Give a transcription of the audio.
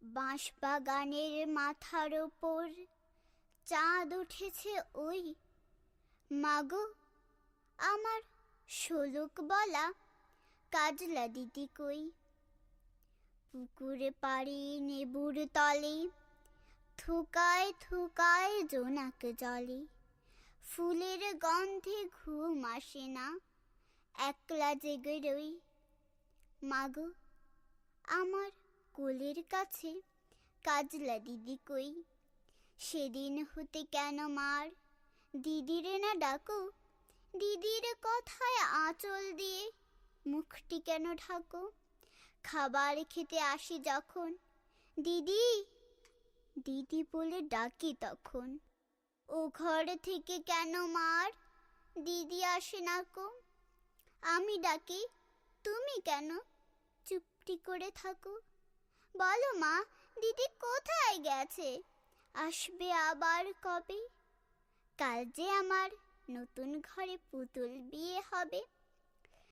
বাঁশবাগানের মাথার ওপর চাঁদ উঠেছে ওই, মাগো আমার শোলক বলা কাজলা দিদি কই। পুকুরে পাড়ে নেবুর তলে থুকায় থুকায় জোনাক জলে, ফুলের গন্ধে ঘুম আসে না, একলা জেগে রই। মাগো আমার কোলের কাছে কাজলা দিদি কই। সেদিন হতে কেন মার দিদিরে না ডাকো, দিদির কথায় আঁচল দিয়ে মুখটি কেন ঢাকো। খাবার খেতে আসি যখন দিদি দিদি বলে ডাকি তখন, ও ঘর থেকে কেন মার দিদি আসে না কো। আমি ডাকি তুমি কেন চুপটি করে থাকো। বলো মা দিদি কোথায় গেছে, আসবে আবার কবে। কাল যে আমার নতুন ঘরে পুতুল বিয়ে হবে।